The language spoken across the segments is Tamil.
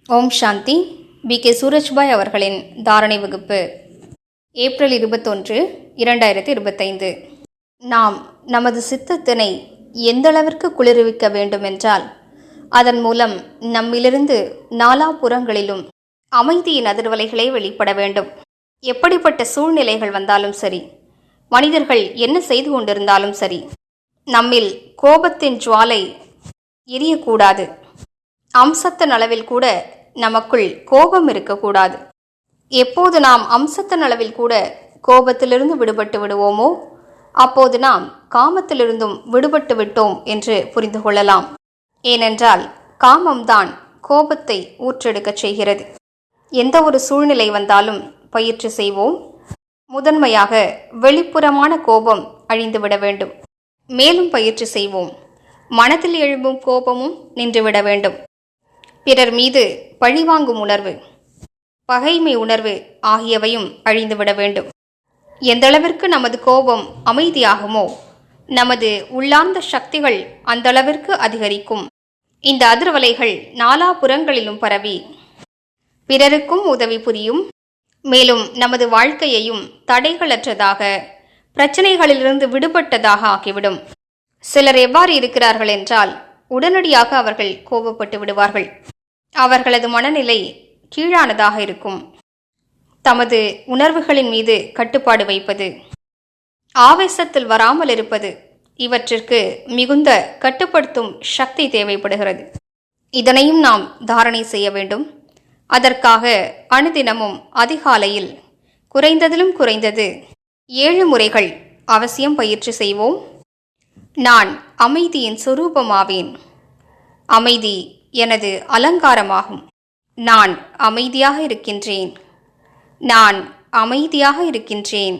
ஓம் சாந்தி. B.K. சூரஜ்பாய் அவர்களின் தாரணை வகுப்பு ஏப்ரல் 21, 2025. நாம் நமது சித்தத்தினை எந்தளவிற்கு குளிர்விக்க வேண்டுமென்றால் அதன் மூலம் நம்மிலிருந்து நாலாபுறங்களிலும் அமைதியின் அதிர்வலைகளே வெளிப்பட வேண்டும். எப்படிப்பட்ட சூழ்நிலைகள் வந்தாலும் சரி, மனிதர்கள் என்ன செய்து கொண்டிருந்தாலும் சரி, நம்மில் கோபத்தின் ஜுவாலை எரியக்கூடாது. அம்சத்தின் அளவில் கூட நமக்குள் கோபம் இருக்கக்கூடாது. எப்போது நாம் அம்சத்தின் அளவில் கூட கோபத்திலிருந்து விடுபட்டு விடுவோமோ அப்போது நாம் காமத்திலிருந்தும் விடுபட்டு விட்டோம் என்று புரிந்து கொள்ளலாம். ஏனென்றால் காமம்தான் கோபத்தை ஊற்றெடுக்கச் செய்கிறது. எந்த ஒரு சூழ்நிலை வந்தாலும் பயிற்சி செய்வோம். முதன்மையாக வெளிப்புறமான கோபம் அழிந்துவிட வேண்டும். மேலும் பயிற்சி செய்வோம். மனதில் எழும்பும் கோபமும் நின்றுவிட வேண்டும். பிறர் மீது பழிவாங்கும் உணர்வு, பகைமை உணர்வு ஆகியவையும் அழிந்துவிட வேண்டும். எந்தளவிற்கு நமது கோபம் அமைதியாகுமோ நமது உள்ளார்ந்த சக்திகள் அந்தளவிற்கு அதிகரிக்கும். இந்த அதிர்வலைகள் நாலாபுறங்களிலும் பரவி பிறருக்கும் உதவி புரியும். மேலும் நமது வாழ்க்கையையும் தடைகளற்றதாக, பிரச்சனைகளிலிருந்து விடுபட்டதாக ஆக்கிவிடும். சிலர் எவ்வாறு இருக்கிறார்கள் என்றால், உடனடியாக அவர்கள் கோபப்பட்டு விடுவார்கள். அவர்களது மனநிலை கீழானதாக இருக்கும். தமது உணர்வுகளின் மீது கட்டுப்பாடு வைப்பது, ஆவேசத்தில் வராமல் இருப்பது, இவற்றிற்கு மிகுந்த கட்டுப்படுத்தும் சக்தி தேவைப்படுகிறது. இதனையும் நாம் தாரணை செய்ய வேண்டும். அதற்காக அனுதினமும் அதிகாலையில் குறைந்ததிலும் குறைந்தது 7 முறைகள் அவசியம் பயிற்சி செய்வோம். நான் அமைதியின் சொரூபமாவேன். அமைதி எனது அலங்காரமாகும். நான் அமைதியாக இருக்கின்றேன். நான் அமைதியாக இருக்கின்றேன்.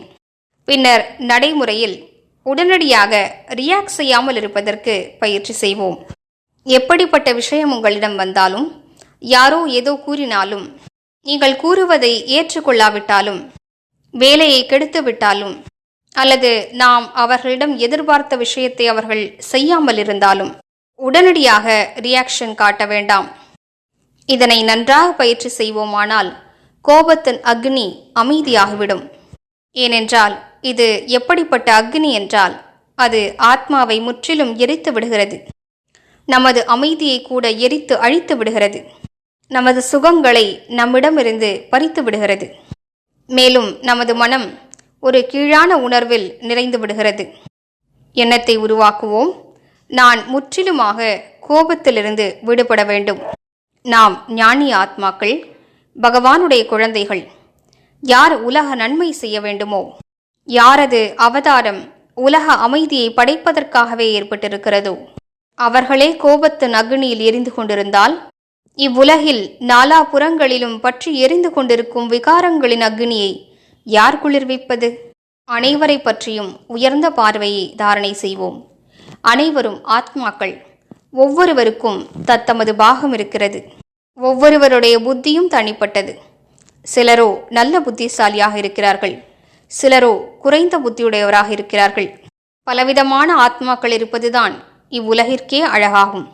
பின்னர் நடைமுறையில் உடனடியாக ரியாக்ட் செய்யாமல் இருப்பதற்கு பயிற்சி செய்வோம். எப்படிப்பட்ட விஷயம் உங்களிடம் வந்தாலும், யாரோ ஏதோ கூறினாலும், நீங்கள் கூறுவதை ஏற்றுக்கொள்ளாவிட்டாலும், வேலையை கெடுத்துவிட்டாலும், அல்லது நாம் அவர்களிடம் எதிர்பார்த்த விஷயத்தை அவர்கள் செய்யாமல் இருந்தாலும் உடனடியாக ரியாக்ஷன் காட்ட வேண்டாம். இதனை நன்றாக பயிற்சி செய்வோமானால் கோபத்தின் அக்னி அமைதியாகிவிடும். ஏனென்றால் இது எப்படிப்பட்ட அக்னி என்றால் அது ஆத்மாவை முற்றிலும் எரித்து விடுகிறது. நமது அமைதியை கூட எரித்து அழித்து விடுகிறது. நமது சுகங்களை நம்மிடமிருந்து பறித்து விடுகிறது. மேலும் நமது மனம் ஒரு கீழான உணர்வில் நிறைந்து விடுகிறது. எண்ணத்தை உருவாக்குவோம். நான் முற்றிலுமாக கோபத்திலிருந்து விடுபட வேண்டும். நாம் ஞானி ஆத்மாக்கள், பகவானுடைய குழந்தைகள். யார் உலக நன்மை செய்ய வேண்டுமோ, யாரது அவதாரம் உலக அமைதியை படைப்பதற்காகவே ஏற்பட்டிருக்கிறதோ, அவர்களே கோபத்தின் அக்னியில் எரிந்து கொண்டிருந்தால் இவ்வுலகில் நாலாபுறங்களிலும் பற்றி எரிந்து கொண்டிருக்கும் விகாரங்களின் அக்னியை யார் குளிர்விப்பது? அனைவரை பற்றியும் உயர்ந்த பார்வையை தாரணை செய்வோம். அனைவரும் ஆத்மாக்கள். ஒவ்வொருவருக்கும் தத்தமது பாகம் இருக்கிறது. ஒவ்வொருவருடைய புத்தியும் தனிப்பட்டது. சிலரோ நல்ல புத்திசாலியாக இருக்கிறார்கள், சிலரோ குறைந்த புத்தியுடையவராக இருக்கிறார்கள். பலவிதமான ஆத்மாக்கள் இருப்பதுதான் இவ்வுலகிற்கே அழகாகும்.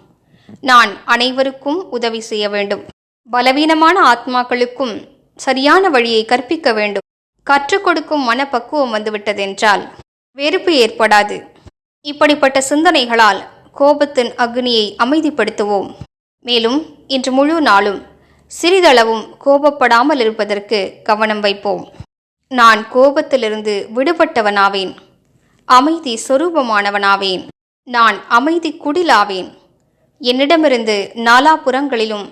நான் அனைவருக்கும் உதவி செய்ய வேண்டும். பலவீனமான ஆத்மாக்களுக்கும் சரியான வழியை கற்பிக்க வேண்டும். கற்றுக் கொடுக்கும் மனப்பக்குவம் வந்துவிட்டதென்றால் வெறுப்பு ஏற்படாது. இப்படிப்பட்ட சிந்தனைகளால் கோபத்தின் அக்னியை அமைதிப்படுத்துவோம். மேலும் இன்று முழு நாளும் சிறிதளவும் கோபப்படாமல் இருப்பதற்கு கவனம் வைப்போம். நான் கோபத்திலிருந்து விடுபட்டவனாவேன். அமைதி சொரூபமானவனாவேன். நான் அமைதி குடிலாவேன். என்னிடமிருந்து நாலாபுறங்களிலும்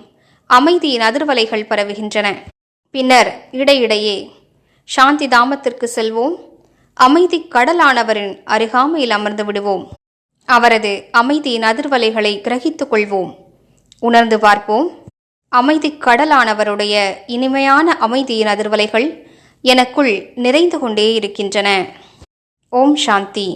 அமைதியின் அதிர்வலைகள் பரவுகின்றன. பின்னர் இடையிடையே சாந்தி தாமத்திற்கு செல்வோம். அமைதி கடலானவரின் அருகாமையில் அமர்ந்து விடுவோம். அவரது அமைதியின் அதிர்வலைகளை கிரகித்துக் கொள்வோம். உணர்ந்து பார்ப்போம். அமைதி கடலானவருடைய இனிமையான அமைதியின் அதிர்வலைகள் எனக்குள் நிறைந்து கொண்டே இருக்கின்றன. ஓம் சாந்தி.